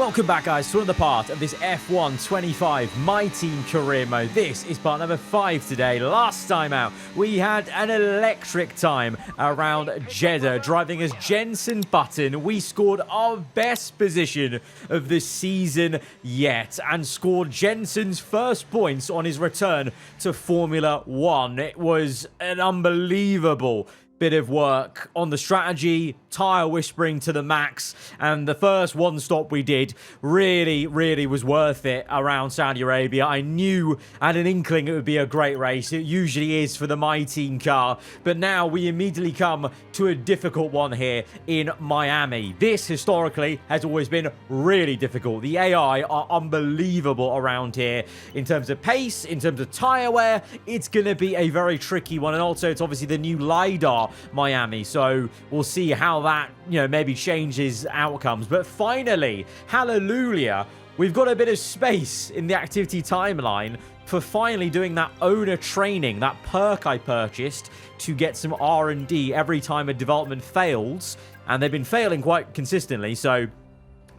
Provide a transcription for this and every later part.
Welcome back, guys, to another part of this F1 25 My Team Career Mode. This is part number 5 today. Last time out, we had an electric time around Jeddah, driving as Jenson Button. We scored our best position of the season yet, and scored Jenson's first points on his return to Formula 1. It was an unbelievable bit of work on the strategy, tire whispering to the max, and the first one stop we did really was worth it around Saudi Arabia. I knew, I had an inkling it would be a great race. It usually is for the My Team car, but now we immediately come to a difficult one here in Miami. This historically has always been really difficult. The AI are unbelievable around here in terms of pace, in terms of tire wear. It's going to be a very tricky one, and also it's obviously the new LiDAR Miami, so we'll see how that, maybe changes outcomes. But finally, hallelujah, we've got a bit of space in the activity timeline for finally doing that owner training, that perk I purchased to get some R&D every time a development fails, and they've been failing quite consistently, so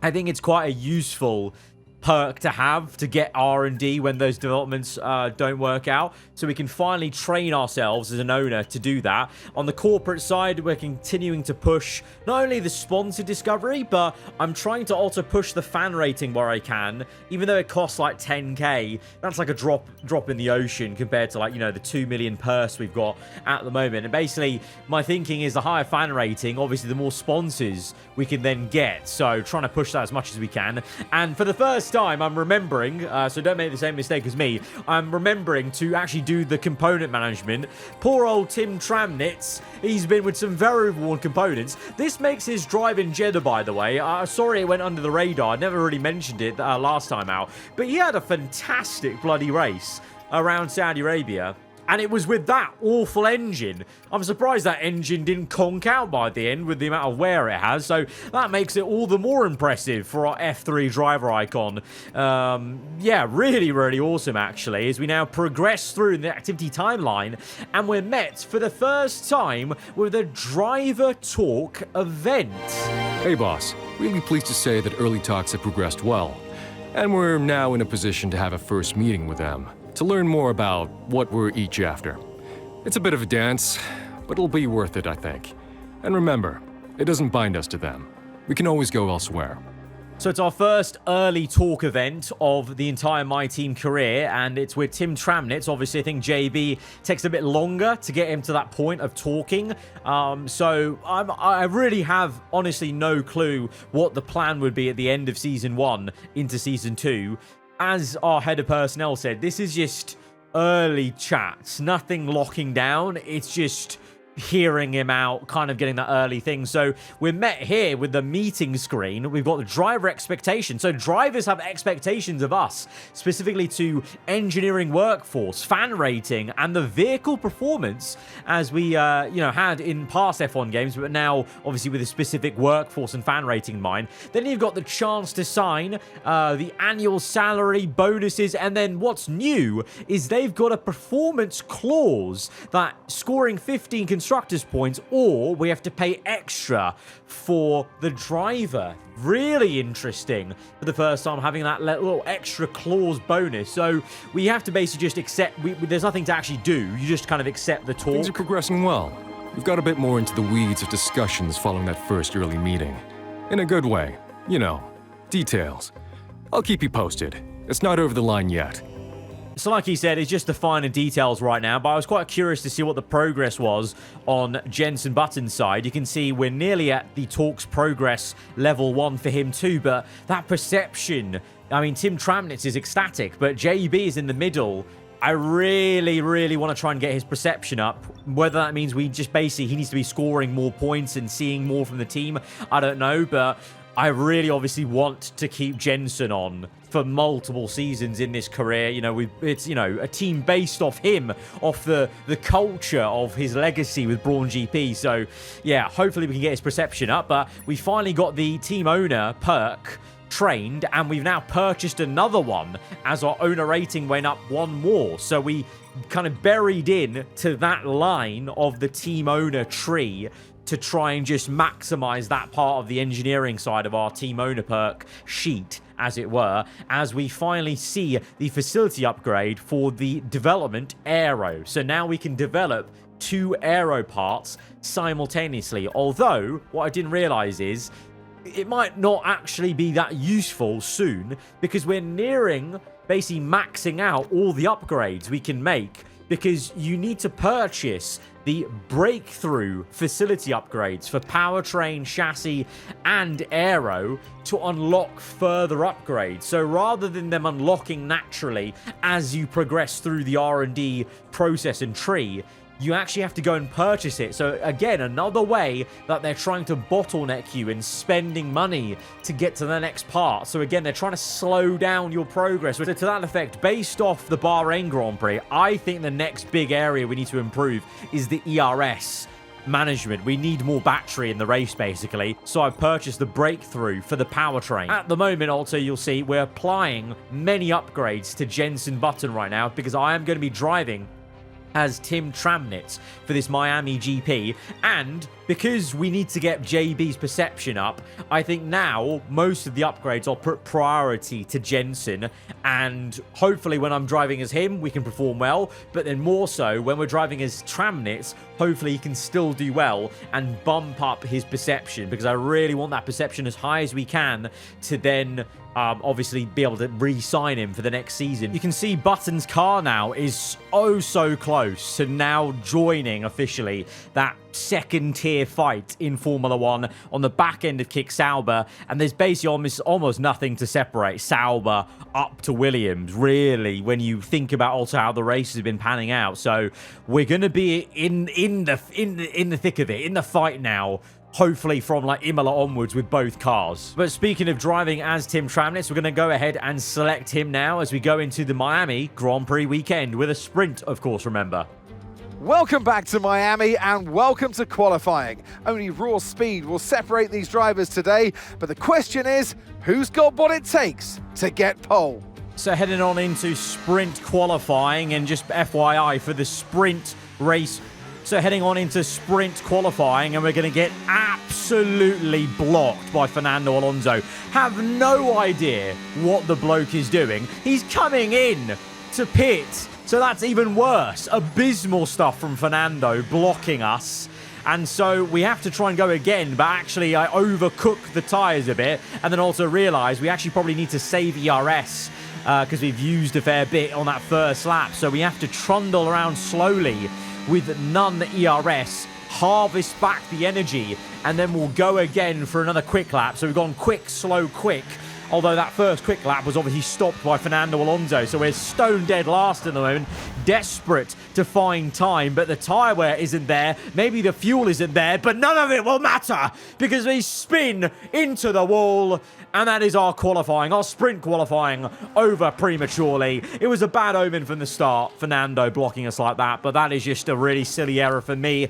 I think it's quite a useful perk to have to get R&D when those developments don't work out, so we can finally train ourselves as an owner to do that. On the corporate side, we're continuing to push not only the sponsor discovery, but I'm trying to also push the fan rating where I can, even though it costs like 10k. That's like a drop in the ocean compared to, like, the 2 million purse we've got at the moment. And basically my thinking is the higher fan rating, obviously the more sponsors we can then get, so trying to push that as much as we can. And for the first time, I'm remembering, so don't make the same mistake as me, I'm remembering to actually do the component management. Poor old Tim Tramnitz, he's been with some very worn components. This makes his drive in Jeddah, by the way. Sorry it went under the radar, I never really mentioned it last time out, but he had a fantastic bloody race around Saudi Arabia. And it was with that awful engine. I'm surprised that engine didn't conk out by the end with the amount of wear it has. So that makes it all the more impressive for our F3 driver icon. Yeah, really awesome, actually, as we now progress through the activity timeline. And we're met for the first time with a driver talk event. Hey, boss. Really pleased to say that early talks have progressed well. And we're now in a position to have a first meeting with them, to learn more about what we're each after. It's a bit of a dance, but it'll be worth it, I think. And remember, it doesn't bind us to them. We can always go elsewhere. So it's our first early talk event of the entire My Team career, and it's with Tim Tramnitz. Obviously, I think JB takes a bit longer to get him to that point of talking. So I really have honestly no clue what the plan would be at the end of Season 1 into Season 2. As our head of personnel said, this is just early chats, nothing locking down. It's just hearing him out, kind of getting that early thing. So we're met here with the meeting screen. We've got the driver expectation. So drivers have expectations of us, specifically to engineering workforce, fan rating, and the vehicle performance, as we had in past F1 games, but now obviously with a specific workforce and fan rating in mind. Then you've got the chance to sign the annual salary, bonuses, and then what's new is they've got a performance clause that scoring 15 constructors points, or we have to pay extra for the driver. Really interesting for the first time, having that little extra clause bonus. So we have to basically just accept, there's nothing to actually do, you just kind of accept the talk. Things are progressing well. We've got a bit more into the weeds of discussions following that first early meeting. In a good way, details. I'll keep you posted. It's not over the line yet. So like he said, it's just the finer details right now, but I was quite curious to see what the progress was on Jenson Button's side. You can see we're nearly at the talks progress level 1 for him too, but that perception, I mean, Tim Tramnitz is ecstatic, but JB is in the middle. I really want to try and get his perception up. Whether that means we just basically, he needs to be scoring more points and seeing more from the team, I don't know, but I really obviously want to keep Jenson on for multiple seasons in this career. It's a team based off him, off the culture of his legacy with Brawn GP. So yeah, hopefully we can get his perception up. But we finally got the team owner perk trained, and we've now purchased another one as our owner rating went up one more. So we kind of buried in to that line of the team owner tree to try and just maximize that part of the engineering side of our team owner perk sheet, as it were, as we finally see the facility upgrade for the development aero. So now we can develop 2 aero parts simultaneously. Although, what I didn't realize is it might not actually be that useful soon, because we're nearing basically maxing out all the upgrades we can make, because you need to purchase the breakthrough facility upgrades for powertrain, chassis, and aero to unlock further upgrades. So rather than them unlocking naturally as you progress through the R&D process and tree, you actually have to go and purchase it. So again, another way that they're trying to bottleneck you in spending money to get to the next part. So again, they're trying to slow down your progress. So to that effect, based off the Bahrain Grand Prix, I think the next big area we need to improve is the ERS management. We need more battery in the race, basically. So I've purchased the breakthrough for the powertrain. At the moment, also, you'll see we're applying many upgrades to Jenson Button right now, because I am going to be driving as Tim Tramnitz for this Miami GP, and because we need to get JB's perception up, I think now most of the upgrades I'll put priority to Jensen, and hopefully when I'm driving as him we can perform well, but then more so when we're driving as Tramnitz, hopefully he can still do well and bump up his perception, because I really want that perception as high as we can to then obviously be able to re-sign him for the next season. You can see Button's car now is oh so close to now joining officially that second tier fight in Formula 1 on the back end of Kick Sauber, and there's basically almost nothing to separate Sauber up to Williams, really, when you think about also how the race has been panning out. So we're going to be in the thick of it, in the fight now, hopefully from like Imola onwards with both cars. But speaking of driving as Tim Tramnitz, we're going to go ahead and select him now as we go into the Miami Grand Prix weekend with a sprint, of course, remember. Welcome back to Miami and welcome to qualifying. Only raw speed will separate these drivers today, but the question is, who's got what it takes to get pole? So heading on into sprint qualifying, and just FYI for the sprint race. So heading on into sprint qualifying, and we're going to get absolutely blocked by Fernando Alonso. Have no idea what the bloke is doing. He's coming in to pit. So that's even worse. Abysmal stuff from Fernando blocking us. And so we have to try and go again, but actually I overcooked the tyres a bit, and then also realised we actually probably need to save ERS because we've used a fair bit on that first lap. So we have to trundle around slowly with none ERS, harvest back the energy, and then we'll go again for another quick lap. So we've gone quick, slow, quick. Although that first quick lap was obviously stopped by Fernando Alonso. So we're stone dead last at the moment. Desperate to find time, but the tyre wear isn't there. Maybe the fuel isn't there, but none of it will matter because we spin into the wall. And that is our qualifying, our sprint qualifying, over prematurely. It was a bad omen from the start, Fernando blocking us like that, but that is just a really silly error for me.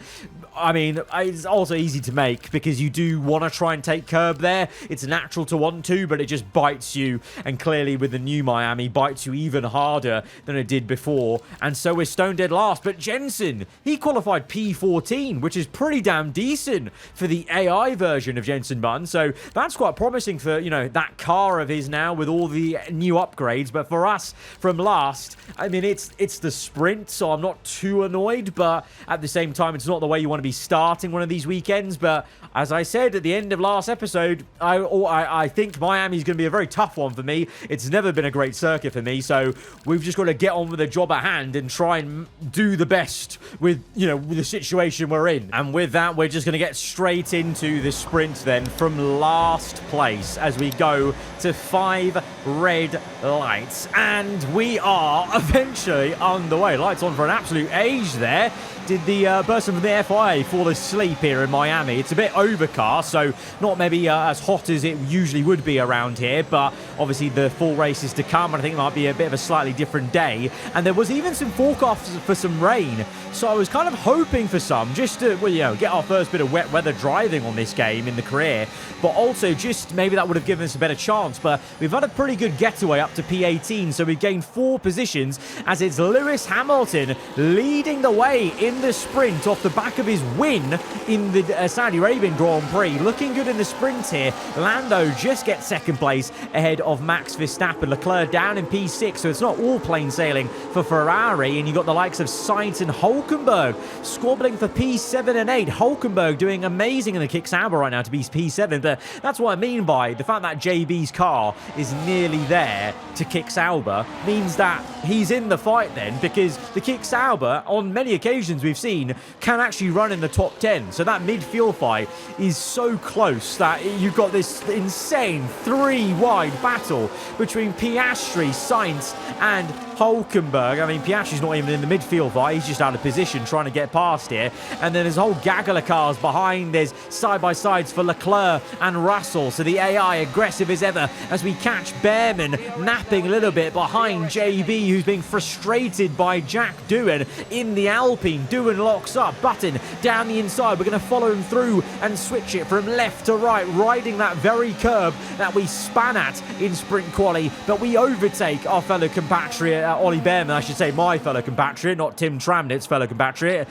I mean, it's also easy to make because you do want to try and take curb there. It's natural to want to, but it just bites you. And clearly with the new Miami, bites you even harder than it did before. And so we're stone dead last. But Jensen, he qualified P14, which is pretty damn decent for the AI version of Jensen Button. So that's quite promising for, you know, that car of his now with all the new upgrades. But for us from last, I mean, it's the sprint, so I'm not too annoyed. But at the same time, it's not the way you want to be starting one of these weekends. But as I said at the end of last episode, I think Miami's going to be a very tough one for me. It's never been a great circuit for me, so we've just got to get on with the job at hand and try and do the best with, you know, with the situation we're in. And with that, we're just going to get straight into the sprint then from last place as we go to 5 red lights, and we are eventually underway. Lights on for an absolute age there. Did the person from the FIA fall asleep here in Miami? It's a bit overcast, so not maybe as hot as it usually would be around here, but obviously the full race is to come, and I think it might be a bit of a slightly different day. And there was even some forecasts for some rain, so I was kind of hoping for some, just to, well, you know, get our first bit of wet weather driving on this game in the career, but also just maybe that would have given us a better chance. But we've had a pretty good getaway up to P18, so we've gained 4 positions as it's Lewis Hamilton leading the way in the sprint off the back of his win in the Saudi Arabian Grand Prix. Looking good in the sprint here. Lando just gets second place ahead of Max Verstappen. Leclerc down in P6, so it's not all plain sailing for Ferrari, and you've got the likes of Sainz and Hulkenberg squabbling for P7 and 8. Hulkenberg doing amazing in the kick Sauber right now to be P7, but that's what I mean by the fact that JB's car is nearly there to kick Sauber means that he's in the fight then, because the kick Sauber on many occasions we've seen can actually run in the top 10. So that midfield fight is so close that you've got this insane 3-wide battle between Piastri, Sainz and Hulkenberg. I mean, Piastri's not even in the midfield fight. He's just out of position trying to get past here. And then there's a whole gaggle of cars behind. There's side-by-sides for Leclerc and Russell. So the AI aggressive as ever as we catch Behrman napping a little bit behind JB, who's being frustrated by Jack Doohan in the Alpine. Doohan locks up. Button down the inside. We're going to follow him through and switch it from left to right, riding that very curb that we span at in sprint quali. But we overtake our fellow compatriot, Ollie Behrman, I should say, my fellow compatriot, not Tim Tramnitz's fellow compatriot,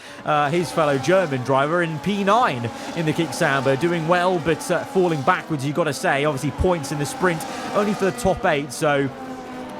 his fellow German driver in P9 in the kick Sauber, doing well, but falling backwards, you've got to say. Obviously, points in the sprint, only for the top 8, so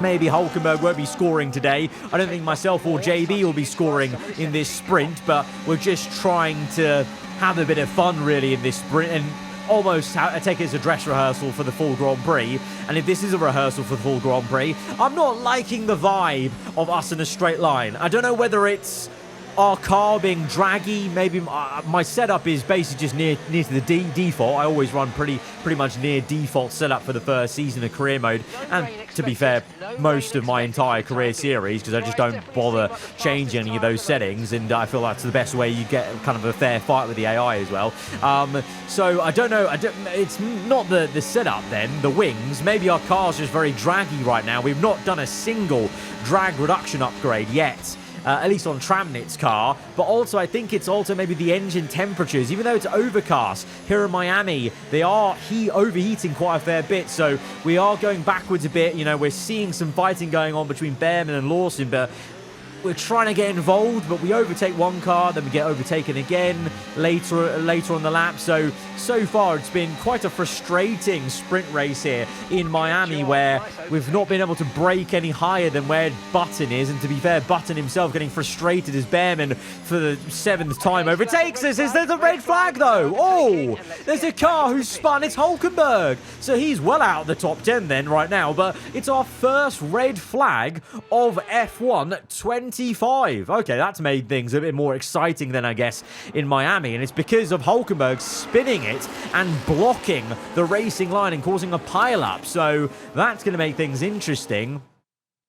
maybe Hulkenberg won't be scoring today. I don't think myself or JB will be scoring in this sprint, but we're just trying to have a bit of fun, really, in this sprint, and almost take it as a dress rehearsal for the full Grand Prix. And if this is a rehearsal for the full Grand Prix, I'm not liking the vibe of us in a straight line. I don't know whether it's our car being draggy. Maybe my setup is basically just near to the default. I always run pretty much near default setup for the first season of career mode, and to be fair, most of my entire career series, because I just don't bother changing any of those settings, and I feel that's the best way you get kind of a fair fight with the AI as well. So I don't know. It's not the setup then, the wings. Maybe our car's just very draggy right now. We've not done a single drag reduction upgrade yet. At least on Tramnitz's car, but also I think it's also maybe the engine temperatures. Even though it's overcast here in Miami, they are overheating quite a fair bit, so we are going backwards a bit. You know, we're seeing some fighting going on between Behrman and Lawson, but we're trying to get involved, but we overtake one car, then we get overtaken again later on the lap. So far it's been quite a frustrating sprint race here in Miami, where we've not been able to break any higher than where Button is. And to be fair, Button himself getting frustrated as Behrman for the 7th time overtakes us. There's a red flag though. Oh, there's a car who's spun. It's Hulkenberg. So he's well out of the top 10 then right now, but it's our first red flag of F1 25. Okay, that's made things a bit more exciting than I guess in Miami, and it's because of Hulkenberg spinning it and blocking the racing line and causing a pile-up. So that's going to make things interesting.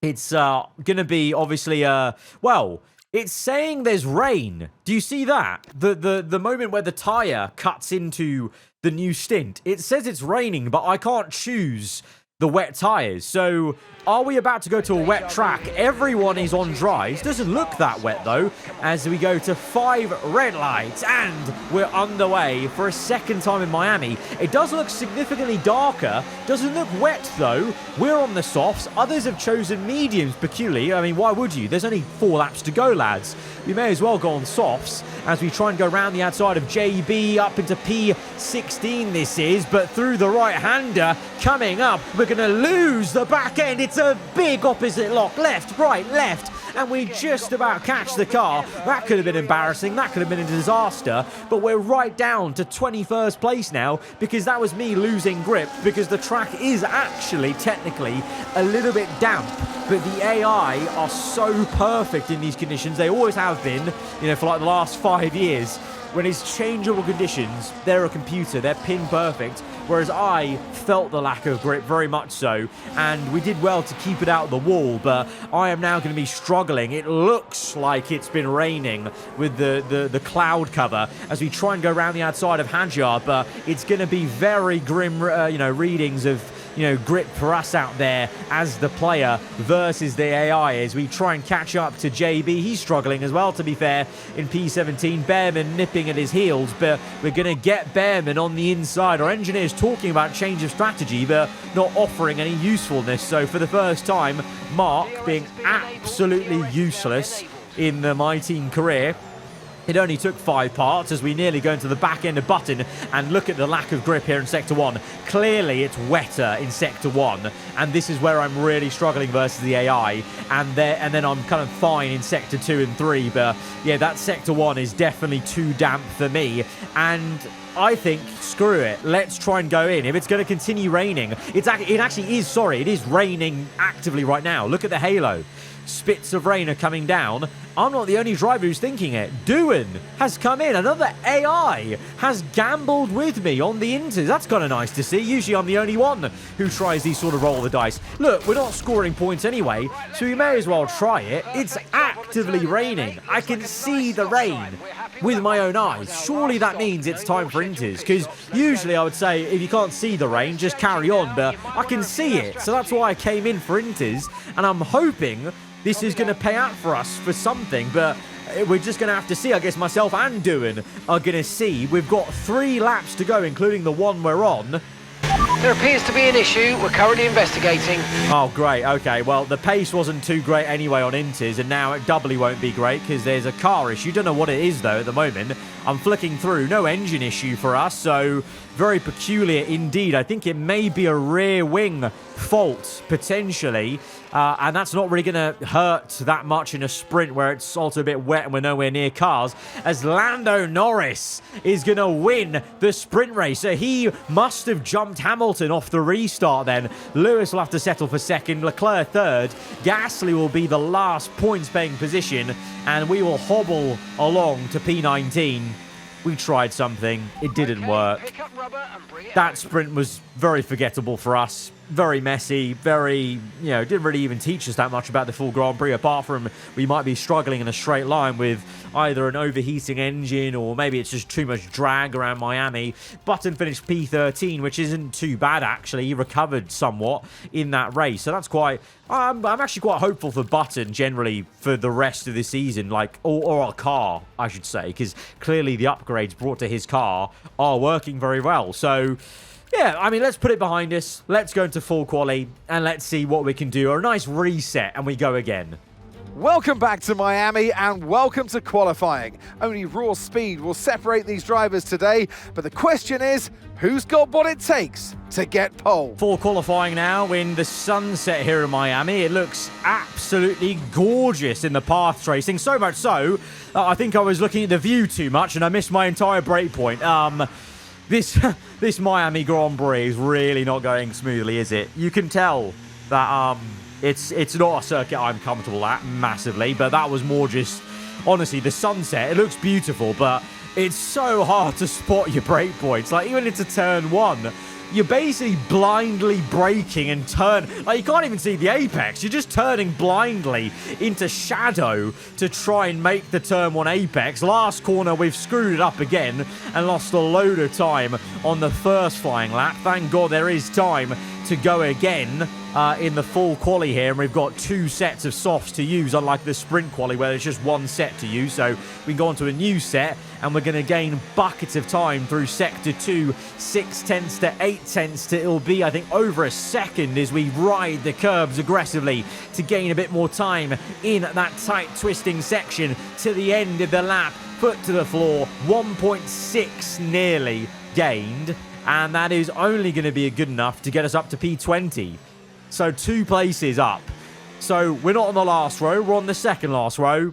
It's going to be obviously well, it's saying there's rain. Do you see that? The moment where the tyre cuts into the new stint, it says it's raining, but I can't choose the wet tyres. So are we about to go to a wet track? Everyone is on dries. Doesn't look that wet though, as we go to 5 red lights, and we're underway for a second time in Miami. It does look significantly darker. Doesn't look wet though. We're on the softs. Others have chosen mediums peculiarly. I mean, why would you? There's only 4 laps to go, lads. We may as well go on softs as we try and go around the outside of JB up into P16 this is, but through the right-hander coming up, we're going to lose the back end. It's a big opposite lock, left, right, left, and we just about catch the car. That could have been embarrassing. That could have been a disaster, but we're right down to 21st place now, because that was me losing grip, because the track is actually technically a little bit damp, but the AI are so perfect in these conditions. They always have been, you know, for like the last 5 years. When it's changeable conditions, they're a computer, they're pin perfect, whereas I felt the lack of grip very much so, and we did well to keep it out of the wall, but I am now going to be struggling. It looks like it's been raining with the cloud cover as we try and go around the outside of Hadjar, but it's going to be very grim, you know, readings of grip for us out there as the player versus the AI as we try and catch up to JB. He's struggling as well, to be fair, in P17. Bearman nipping at his heels, but we're going to get Bearman on the inside. Our engineer's talking about change of strategy, but not offering any usefulness. So for the first time, Mark being absolutely useless in the My Team career. It only took 5 parts as we nearly go into the back end of Button, and look at the lack of grip here in Sector 1. Clearly it's wetter in Sector 1, and this is where I'm really struggling versus the AI, and then I'm kind of fine in Sector 2 and 3, but yeah, that Sector 1 is definitely too damp for me, and I think, screw it, let's try and go in. If it's going to continue raining, it is raining actively right now. Look at the halo. Spits of rain are coming down. I'm not the only driver who's thinking it. Duan has come in. Another AI has gambled with me on the inters. That's kind of nice to see. Usually I'm the only one who tries these sort of roll the dice. Look, we're not scoring points anyway, so we may as well try it. It's actively raining. I can see the rain with my own eyes. Surely that means it's time for inters, because usually I would say if you can't see the rain, just carry on, but I can see it. So that's why I came in for inters, and I'm hoping this is going to pay out for us for something, but we're just going to have to see. I guess myself and Duan are going to see. We've got 3 laps to go, including the one we're on. There appears to be an issue. We're currently investigating. Oh, great. Okay, well, the pace wasn't too great anyway on inters, and now it doubly won't be great because there's a car issue. Don't know what it is, though, at the moment. I'm flicking through. No engine issue for us, so very peculiar indeed. I think it may be a rear wing fault, potentially, and that's not really going to hurt that much in a sprint where it's also a bit wet and we're nowhere near cars, as Lando Norris is going to win the sprint race. So he must have jumped Hamilton off the restart then. Lewis will have to settle for second, Leclerc third, Gasly will be the last points-paying position, and we will hobble along to P19. We tried something, it didn't work. That sprint was very forgettable for us. Very messy, very, didn't really even teach us that much about the full Grand Prix, apart from we might be struggling in a straight line with either an overheating engine or maybe it's just too much drag around Miami. Button finished P13, which isn't too bad, actually. He recovered somewhat in that race, so that's quite... I'm actually quite hopeful for Button generally for the rest of the season, or our car, I should say, because clearly the upgrades brought to his car are working very well, so... Yeah, I mean, let's put it behind us. Let's go into full quali and let's see what we can do. Or a nice reset and we go again. Welcome back to Miami and welcome to qualifying. Only raw speed will separate these drivers today, but the question is, who's got what it takes to get pole? Full qualifying now in the sunset here in Miami. It looks absolutely gorgeous in the path racing. So much so, I think I was looking at the view too much and I missed my entire break point. This Miami Grand Prix is really not going smoothly, is it? You can tell that it's not a circuit I'm comfortable at massively, but that was more just, honestly, the sunset. It looks beautiful, but it's so hard to spot your break points. Like, even into turn 1, you're basically blindly braking and you can't even see the apex. You're just turning blindly into shadow to try and make the turn 1 apex. Last corner, we've screwed it up again and lost a load of time on the first flying lap. Thank God there is time to go again in the full quali here, and we've got 2 sets of softs to use, unlike the sprint quali where there's just 1 set to use. So we can go on to a new set and we're going to gain buckets of time through sector 2, 6 tenths to 8 tenths to, it'll be, I think, over a second as we ride the curbs aggressively to gain a bit more time in that tight twisting section to the end of the lap. Foot to the floor, 1.6 nearly gained, and that is only going to be good enough to get us up to P20. So 2 places up. So we're not on the last row, we're on the second last row.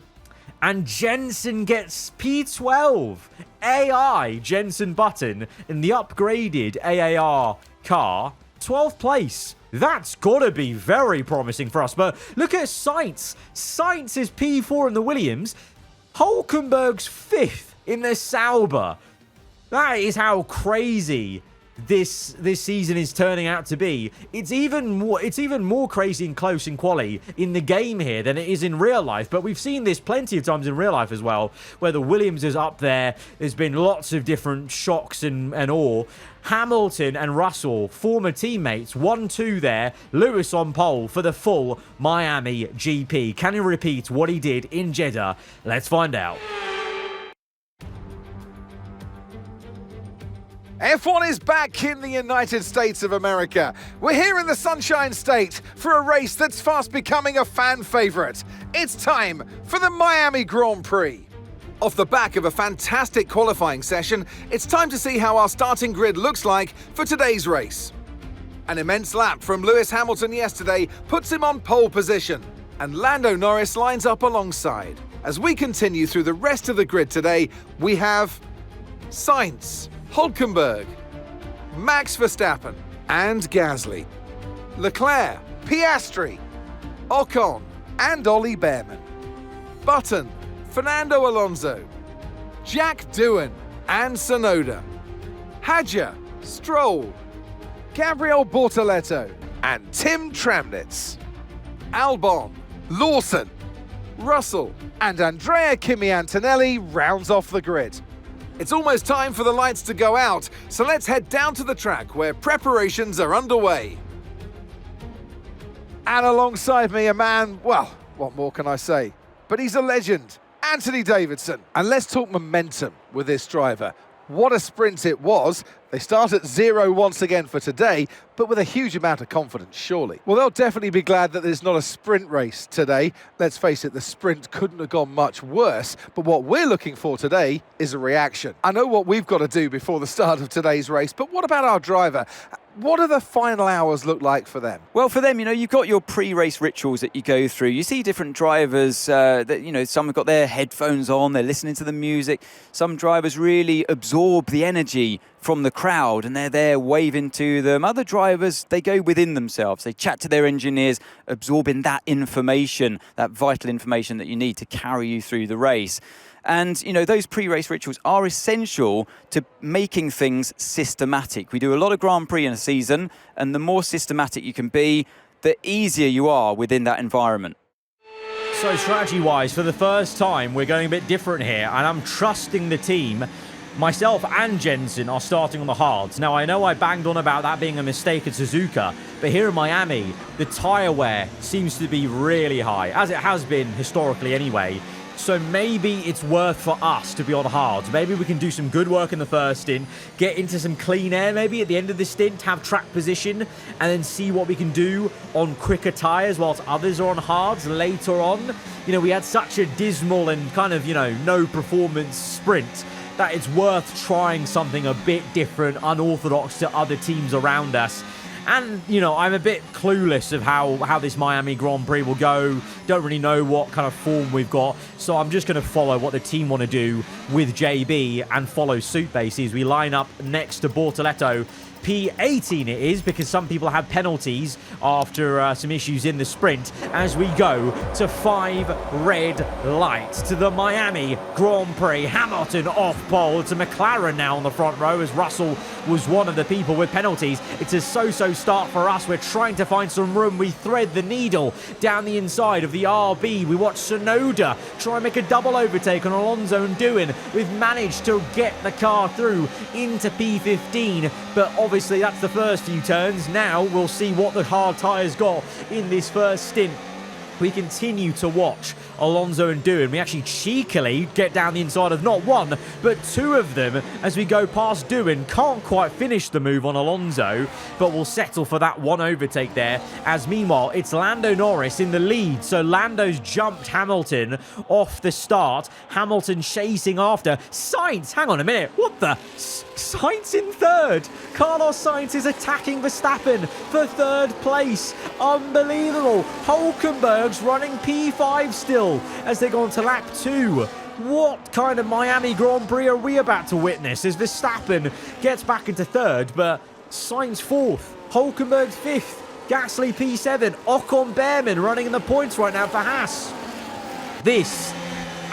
And Jensen gets P12. AI Jensen Button in the upgraded AAR car. 12th place. That's got to be very promising for us. But look at Sainz. Sainz is P4 in the Williams. Hulkenberg's 5th in the Sauber. That is how crazy this season is turning out to be. It's even more crazy and close in quali in the game here than it is in real life. But we've seen this plenty of times in real life as well, where the Williams is up there. There's been lots of different shocks and awe. Hamilton and Russell, former teammates, 1-2 there. Lewis on pole for the full Miami GP. Can he repeat what he did in Jeddah? Let's find out. F1 is back in the United States of America. We're here in the Sunshine State for a race that's fast becoming a fan favourite. It's time for the Miami Grand Prix. Off the back of a fantastic qualifying session, it's time to see how our starting grid looks like for today's race. An immense lap from Lewis Hamilton yesterday puts him on pole position, and Lando Norris lines up alongside. As we continue through the rest of the grid today, we have Sainz, Hülkenberg, Max Verstappen and Gasly, Leclerc, Piastri, Ocon and Ollie Behrman, Button, Fernando Alonso, Jack Doohan and Tsunoda, Hadjar, Stroll, Gabriel Bortoleto and Tim Tramnitz, Albon, Lawson, Russell and Andrea Kimi Antonelli rounds off the grid. It's almost time for the lights to go out, so let's head down to the track where preparations are underway. And alongside me, a man, well, what more can I say? But he's a legend, Anthony Davidson. And let's talk momentum with this driver. What a sprint it was. They start at 0 once again for today, but with a huge amount of confidence, surely. Well, they'll definitely be glad that there's not a sprint race today. Let's face it, the sprint couldn't have gone much worse, but what we're looking for today is a reaction. I know what we've got to do before the start of today's race, but what about our driver? What do the final hours look like for them? Well, for them, you've got your pre-race rituals that you go through. You see different drivers that, some have got their headphones on, they're listening to the music. Some drivers really absorb the energy from the crowd and they're there waving to them. Other drivers, they go within themselves. They chat to their engineers, absorbing that information, that vital information that you need to carry you through the race. And, those pre-race rituals are essential to making things systematic. We do a lot of Grand Prix in a season, and the more systematic you can be, the easier you are within that environment. So strategy-wise, for the first time, we're going a bit different here, and I'm trusting the team. Myself and Jensen are starting on the hards. Now, I know I banged on about that being a mistake at Suzuka, but here in Miami, the tyre wear seems to be really high, as it has been historically anyway. So maybe it's worth for us to be on hards. Maybe we can do some good work in the first stint, get into some clean air maybe at the end of the stint, have track position, and then see what we can do on quicker tyres whilst others are on hards later on. We had such a dismal and kind of, no performance sprint that it's worth trying something a bit different, unorthodox to other teams around us. And, I'm a bit clueless of how this Miami Grand Prix will go. Don't really know what kind of form we've got. So I'm just going to follow what the team want to do with JB and follow suit bases. We line up next to Bortoleto. P18 it is, because some people had penalties after some issues in the sprint, as we go to 5 red lights to the Miami Grand Prix. Hamilton off pole to McLaren now on the front row, as Russell was one of the people with penalties. It's a so-so start for us. We're trying to find some room. We thread the needle down the inside of the RB. We watch Tsunoda try and make a double overtake on Alonso and Doohan. We've managed to get the car through into P15, but obviously that's the first few turns. Now we'll see what the hard tyres got in this first stint. We continue to watch Alonso and Doohan. We actually cheekily get down the inside of not one, but 2 of them as we go past Doohan. Can't quite finish the move on Alonso, but we'll settle for that one overtake there. As meanwhile, it's Lando Norris in the lead. So Lando's jumped Hamilton off the start. Hamilton chasing after. Sainz, hang on a minute. What the? Sainz in 3rd. Carlos Sainz is attacking Verstappen for 3rd place. Unbelievable. Hülkenberg's running P5 still as they go on to lap 2. What kind of Miami Grand Prix are we about to witness as Verstappen gets back into 3rd, but Sainz 4th, Hülkenberg 5th, Gasly P7, Ocon Behrman running in the points right now for Haas.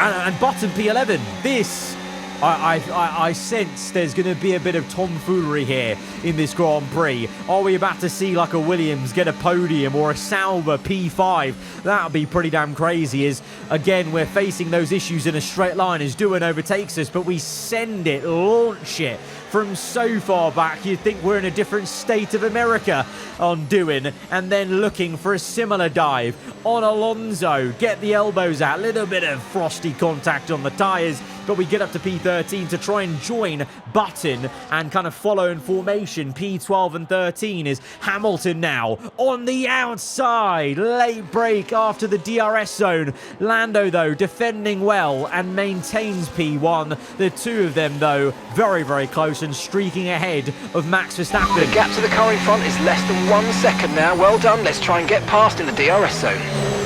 And Button P11. This I sense there's going to be a bit of tomfoolery here in this Grand Prix. Are we about to see like a Williams get a podium or a Sauber P5? That would be pretty damn crazy, as again we're facing those issues in a straight line as Doohan overtakes us, but we send it, launch it from so far back. You'd think we're in a different state of America on Doohan, and then looking for a similar dive on Alonso. Get the elbows out, a little bit of frosty contact on the tyres, but we get up to P13 to try and join Button and kind of follow in formation. P12 and 13 is Hamilton now on the outside. Late break after the DRS zone. Lando, though, defending well and maintains P1. The two of them, though, very, very close and streaking ahead of Max Verstappen. The gap to the car in front is less than 1 second now. Well done. Let's try and get past in the DRS zone.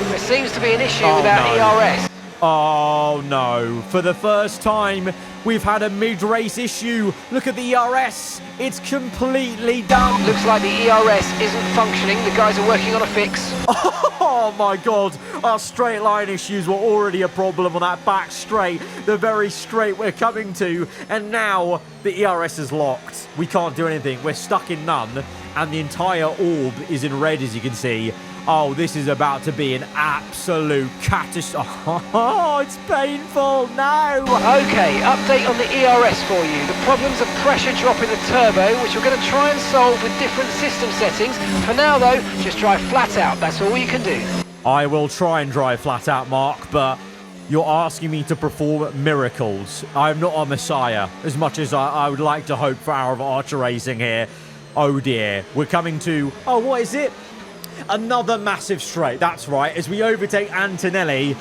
There seems to be an issue with our ERS. Oh no, for the first time we've had a mid-race issue. Look at the ERS, it's completely done. Looks like the ERS isn't functioning. The guys are working on a fix. Oh my god, our straight line issues were already a problem on that back straight, the very straight we're coming to, and now the ERS is locked. We can't do anything, we're stuck in none, and the entire orb is in red, as you can see. Oh, this is about to be an absolute catastrophe. Oh, it's painful. No. Okay, update on the ERS for you. The problem's a pressure drop in the turbo, which we're going to try and solve with different system settings. For now, though, just drive flat out. That's all you can do. I will try and drive flat out, Mark, but you're asking me to perform miracles. I'm not a messiah, as much as I would like to hope for Aarava Archer Racing here. Oh, dear. We're coming to... Oh, what is it? Another massive straight, that's right, as we overtake Antonelli.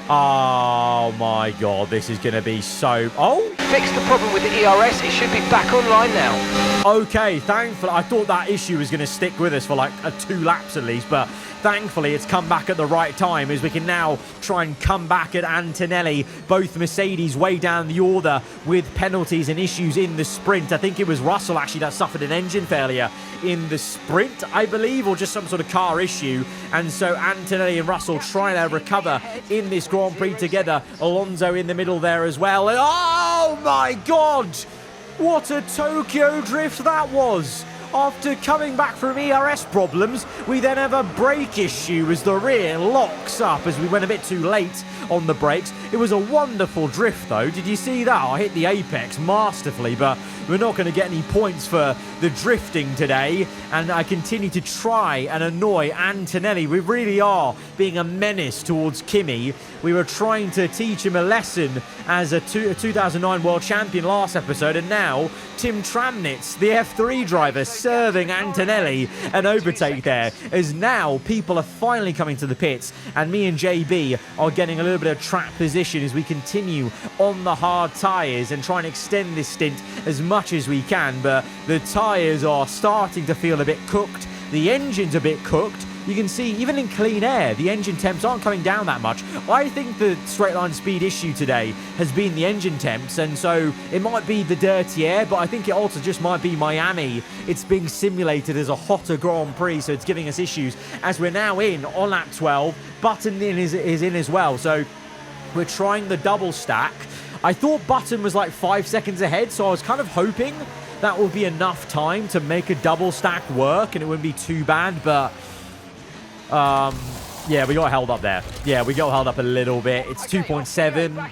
Oh my god, this is going to be so... Oh! Fix the problem with the ERS, it should be back online now. Okay, thankfully, I thought that issue was going to stick with us for like 2 laps at least, but thankfully it's come back at the right time, as we can now try and come back at Antonelli. Both Mercedes way down the order with penalties and issues in the sprint. I think it was Russell actually that suffered an engine failure in the sprint, I believe, or just some sort of car issue. And so Antonelli and Russell trying to recover in this Grand Prix together. Alonso in the middle there as well. And oh my god! What a Tokyo drift that was! After coming back from ERS problems, we then have a brake issue as the rear locks up as we went a bit too late on the brakes. It was a wonderful drift though. Did you see that? I hit the apex masterfully, but we're not going to get any points for the drifting today. And I continue to try and annoy Antonelli. We really are being a menace towards Kimi. We were trying to teach him a lesson as a 2009 world champion last episode, and now Tim Tramnitz, the F3 driver, serving Antonelli an overtake there, as now people are finally coming to the pits, and me and JB are getting a little bit of track position as we continue on the hard tyres and try and extend this stint as much as we can. But the tyres are starting to feel a bit cooked, the engine's a bit cooked. You can see, even in clean air, the engine temps aren't coming down that much. I think the straight line speed issue today has been the engine temps, and so it might be the dirty air, but I think it also just might be Miami. It's being simulated as a hotter Grand Prix, so it's giving us issues. As we're now in on lap 12, Button is in as well, so we're trying the double stack. I thought Button was like 5 seconds ahead, so I was kind of hoping that would be enough time to make a double stack work and it wouldn't be too bad, but... yeah, we got held up there. Yeah, we got held up a little bit. It's 2.7.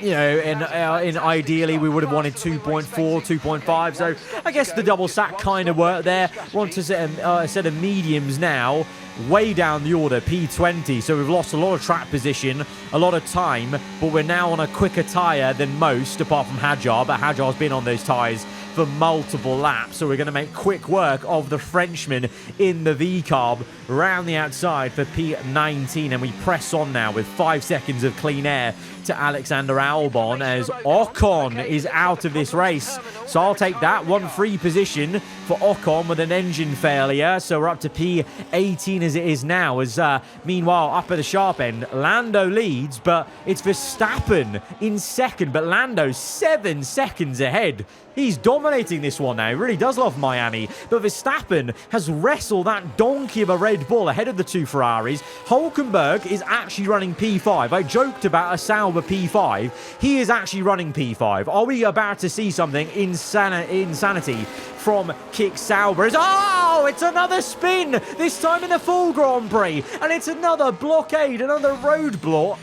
You know, and ideally we would have wanted 2.4, 2.5. So I guess the double stack kind of worked there. Want to set a set of mediums now. Way down the order, P20. So we've lost a lot of track position, a lot of time, but we're now on a quicker tyre than most, apart from Hadjar. But Hadjar's been on those tyres for multiple laps, so we're going to make quick work of the Frenchman in the V-carb round the outside for P19, and we press on now with 5 seconds of clean air to Alexander Albon as Ocon is out of this race. So I'll take that. One free position for Ocon with an engine failure. So we're up to P18 as it is now. As meanwhile, up at the sharp end, Lando leads, but it's Verstappen in second. But Lando's 7 seconds ahead. He's dominating this one now. He really does love Miami. But Verstappen has wrestled that donkey of a Red Bull ahead of the 2 Ferraris. Hulkenberg is actually running P5. I joked about a Sauber P5. He is actually running P5. Are we about to see something insanity from Kick Sauber? Oh, it's another spin. This time in the full Grand Prix. And it's another blockade, another roadblock.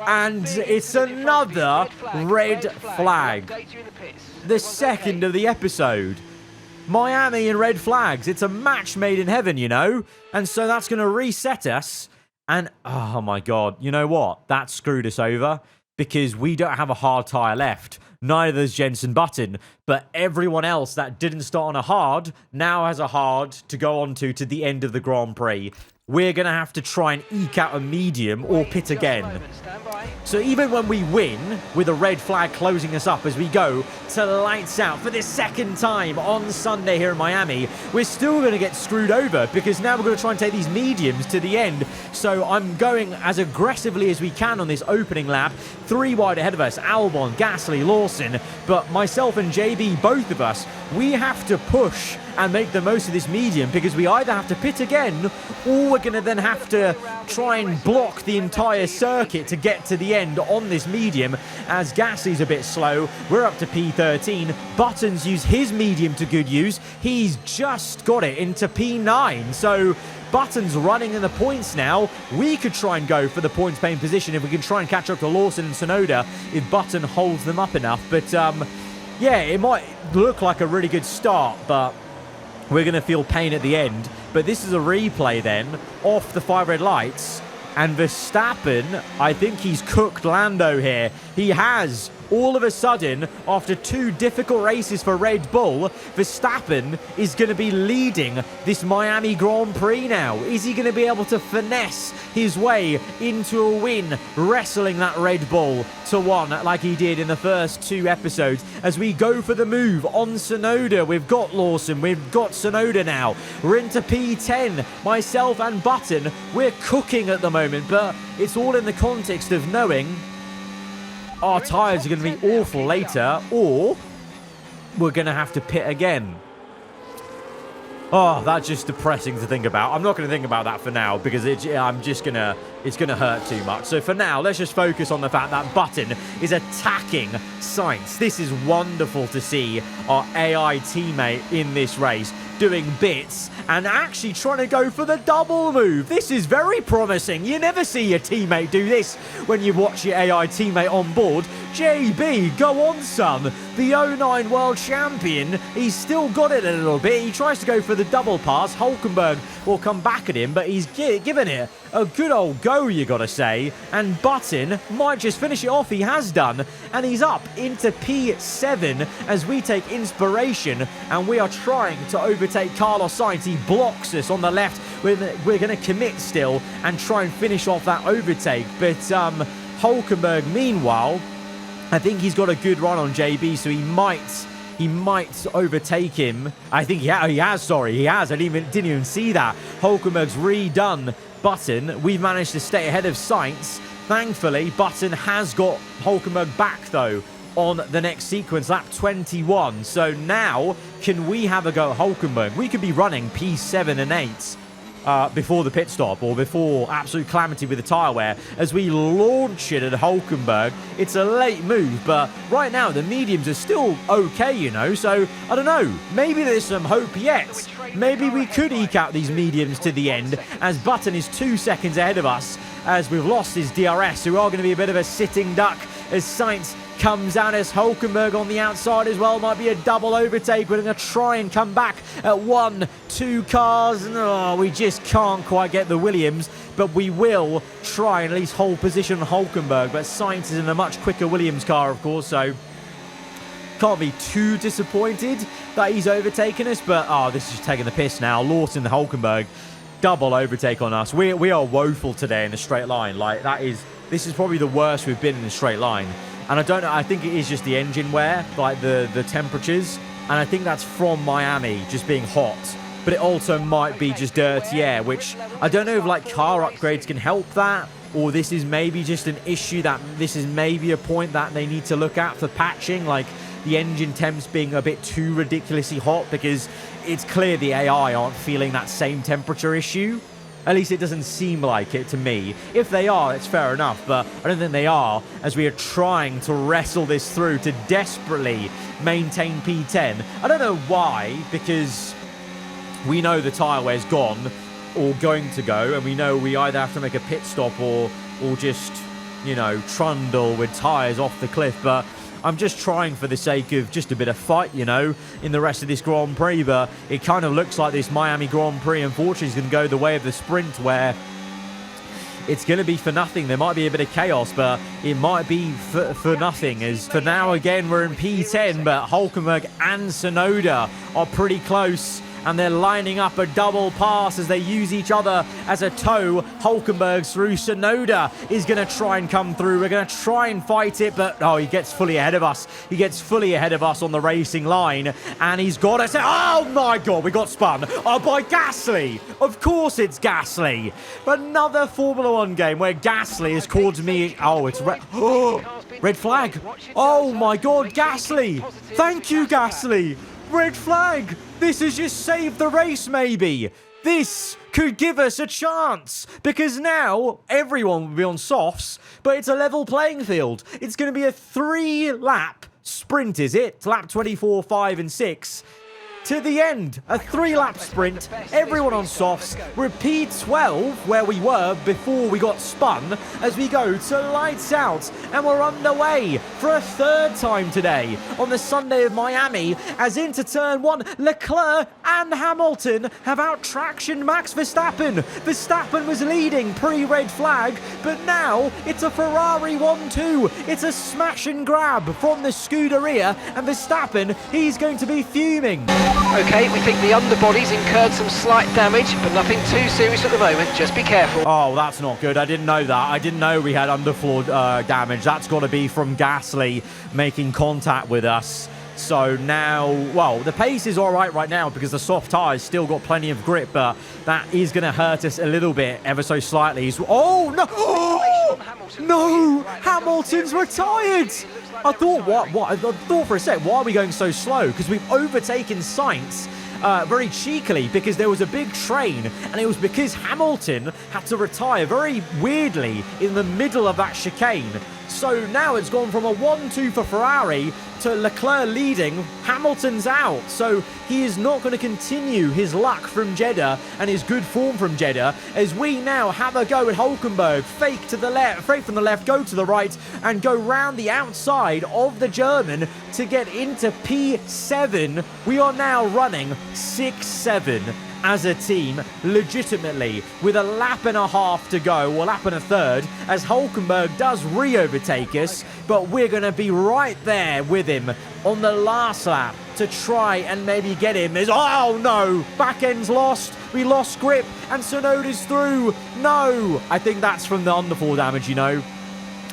And it's another red flag. The second of the episode. Miami and red flags. It's a match made in heaven, you know. And so that's going to reset us. And, oh my God, you know what? That screwed us over because we don't have a hard tyre left. Neither does Jenson Button. But everyone else that didn't start on a hard now has a hard to go on to the end of the Grand Prix. We're going to have to try and eke out a medium or pit again. So even when we win, with a red flag closing us up as we go to lights out for the second time on Sunday here in Miami, we're still going to get screwed over because now we're going to try and take these mediums to the end. So I'm going as aggressively as we can on this opening lap. 3 wide ahead of us, Albon, Gasly, Lawson. But myself and JB, both of us, we have to push and make the most of this medium because we either have to pit again or we're going to then have to try and block the entire circuit to get to the end on this medium as Gasly's a bit slow. We're up to P13. Button's used his medium to good use. He's just got it into P9. So Button's running in the points now. We could try and go for the points paying position if we can try and catch up to Lawson and Tsunoda if Button holds them up enough. But yeah, it might look like a really good start, but we're going to feel pain at the end. But this is a replay then off the 5 red lights. And Verstappen, I think he's cooked Lando here. He has. All of a sudden, after 2 difficult races for Red Bull, Verstappen is going to be leading this Miami Grand Prix now. Is he going to be able to finesse his way into a win, wrestling that Red Bull to 1 like he did in the first 2 episodes? As we go for the move on Tsunoda, we've got Lawson, we've got Tsunoda now. We're into P10, myself and Button. We're cooking at the moment, but it's all in the context of knowing our tyres are going to be awful later, or we're going to have to pit again. Oh, that's just depressing to think about. I'm not going to think about that for now because it's going to hurt too much. So for now, let's just focus on the fact that Button is attacking Sainz. This is wonderful to see our AI teammate in this race doing bits and actually trying to go for the double move. This is very promising. You never see your teammate do this when you watch your AI teammate on board. JB, go on, son. The 09 world champion, he's still got it a little bit. He tries to go for the double pass. Hulkenberg will come back at him, but he's given it a good old go, you gotta say. And Button might just finish it off. He has done, and he's up into P7 as we take inspiration, and we are trying to overtake Carlos Sainz. He blocks us on the left. We're going to commit still and try and finish off that overtake. But Hulkenberg, meanwhile, I think he's got a good run on JB, so he might overtake him. I think he has. Sorry, he has. I didn't even see that. Hulkenberg's redone Button. We've managed to stay ahead of Sainz. Thankfully, Button has got Hulkenberg back, though, on the next sequence, lap 21. So now, can we have a go at Hulkenberg? We could be running P7 and 8 before the pit stop or before absolute calamity with the tyre wear as we launch it at Hulkenberg. It's a late move, but right now the mediums are still okay, you know, so I don't know. Maybe there's some hope yet. Maybe we could eke out these mediums to the end as Button is 2 seconds ahead of us as we've lost his DRS, who are going to be a bit of a sitting duck as Sainz comes out as Hulkenberg on the outside as well. Might be a double overtake. We're going to try and come back at 1, 2 cars. No, we just can't quite get the Williams, but we will try and at least hold position on Hulkenberg. But Sainz is in a much quicker Williams car, of course, so can't be too disappointed that he's overtaken us. But, this is just taking the piss now. Lawson and Hulkenberg, double overtake on us. We are woeful today in the straight line. Like, this is probably the worst we've been in the straight line. And I don't know, I think it is just the engine wear, like the temperatures. And I think that's from Miami just being hot. But it also might be just dirty air, which I don't know if like car upgrades can help that, or this is maybe just an issue that this is maybe a point that they need to look at for patching, like the engine temps being a bit too ridiculously hot, because it's clear the AI aren't feeling that same temperature issue. At least it doesn't seem like it to me. If they are, it's fair enough, but I don't think they are, as we are trying to wrestle this through to desperately maintain P10. I don't know why, because we know the tyre wear's gone or going to go, and we know we either have to make a pit stop or just, you know, trundle with tyres off the cliff. But I'm just trying for the sake of just a bit of fight, you know, in the rest of this Grand Prix. But it kind of looks like this Miami Grand Prix, unfortunately, is going to go the way of the sprint, where it's going to be for nothing. There might be a bit of chaos, but it might be for nothing. As for now, again, we're in P10, but Hulkenberg and Tsunoda are pretty close, and they're lining up a double pass as they use each other as a tow. Hulkenberg's through. Tsunoda is going to try and come through. We're going to try and fight it, but oh, he gets fully ahead of us. He gets fully ahead of us on the racing line, and he's got us. Oh my God, we got spun by Gasly. Of course it's Gasly. Another Formula One game where Gasly has caused me. Oh, it's red. Oh, red flag. Oh my God, Gasly. Thank you, Gasly. Red flag. This has just saved the race, maybe. This could give us a chance, because now everyone will be on softs, but it's a level playing field. It's going to be a 3-lap sprint, is it? Lap 24, 5 and 6. To the end, a 3-lap sprint, everyone on softs. We're P12, where we were before we got spun, as we go to lights out, and we're underway for a 3rd time today on the Sunday of Miami, as into turn 1, Leclerc and Hamilton have out-tractioned Max Verstappen. Verstappen was leading pre-red flag, but now it's a Ferrari 1-2. It's a smash and grab from the Scuderia, and Verstappen, he's going to be fuming. Okay, we think the underbody's incurred some slight damage, but nothing too serious at the moment. Just be careful. Oh, that's not good. I didn't know that. I didn't know we had underfloor damage. That's got to be from Gasly making contact with us. So now, well, the pace is all right now because the soft tyres still got plenty of grip, but that is going to hurt us a little bit, ever so slightly. Oh, no! Oh, no! Hamilton's retired! I thought, what? I thought for a sec, why are we going so slow? Because we've overtaken Sainz very cheekily, because there was a big train, and it was because Hamilton had to retire very weirdly in the middle of that chicane. So now it's gone from a 1-2 for Ferrari to Leclerc leading. Hamilton's out, so he is not going to continue his luck from Jeddah and his good form from Jeddah, as we now have a go at Hulkenberg. Fake to the left, fake from the left, go to the right, and go round the outside of the German to get into P7. We are now running 6-7 as a team, legitimately, with a lap and a half to go, or lap and a third, as Hulkenberg does re-overtake us, but we're going to be right there with him on the last lap to try and maybe get him. Oh no, back end's lost, we lost grip, and Tsunoda's through. No, I think that's from the underfloor damage, you know.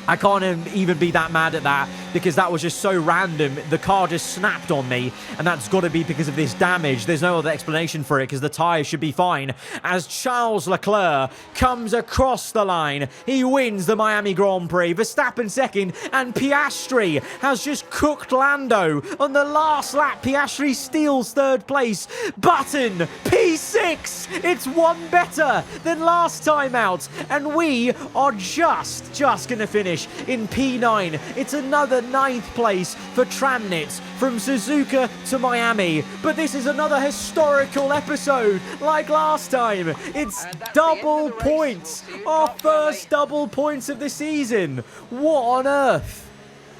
I can't even be that mad at that, because that was just so random. The car just snapped on me, and that's got to be because of this damage. There's no other explanation for it, because the tyres should be fine. As Charles Leclerc comes across the line, he wins the Miami Grand Prix. Verstappen second, and Piastri has just cooked Lando. On the last lap, Piastri steals 3rd place. Button, P6! It's one better than last time out, and we are just going to finish in P9. It's another 9th place for Tramnitz from Suzuka to Miami. But this is another historical episode like last time. It's double points. Our first double points of the season. What on earth?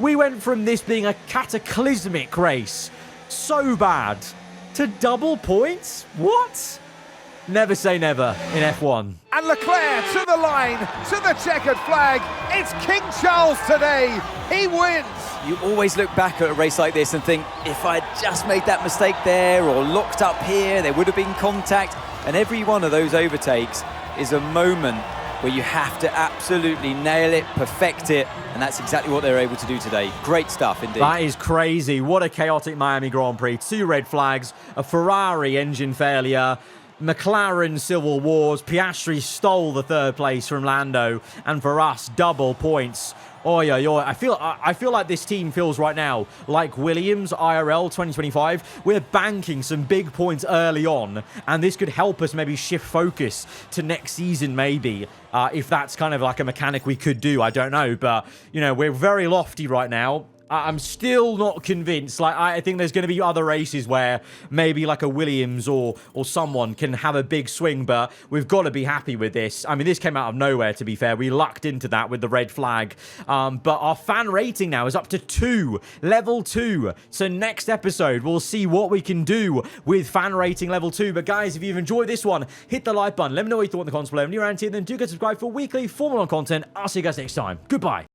We went from this being a cataclysmic race, so bad, to double points? What? Never say never in F1. And Leclerc to the line, to the checkered flag. It's King Charles today. He wins. You always look back at a race like this and think, if I'd just made that mistake there or locked up here, there would have been contact. And every one of those overtakes is a moment where you have to absolutely nail it, perfect it, and that's exactly what they're able to do today. Great stuff indeed. That is crazy. What a chaotic Miami Grand Prix. 2 red flags, a Ferrari engine failure, McLaren civil wars, Piastri stole the 3rd place from Lando, and for us, double points. Oi, oi, oi. I feel like this team feels right now like Williams IRL 2025. We're banking some big points early on, and this could help us maybe shift focus to next season maybe. If that's kind of like a mechanic we could do, I don't know. But, you know, we're very lofty right now. I'm still not convinced. Like, I think there's going to be other races where maybe like a Williams or someone can have a big swing, but we've got to be happy with this. I mean, this came out of nowhere, to be fair. We lucked into that with the red flag. But our fan rating now is up to 2, level 2. So next episode, we'll see what we can do with fan rating level 2. But guys, if you've enjoyed this one, hit the like button. Let me know what you thought in the comments below. If you're around here, then do get subscribed for weekly Formula 1 content. I'll see you guys next time. Goodbye.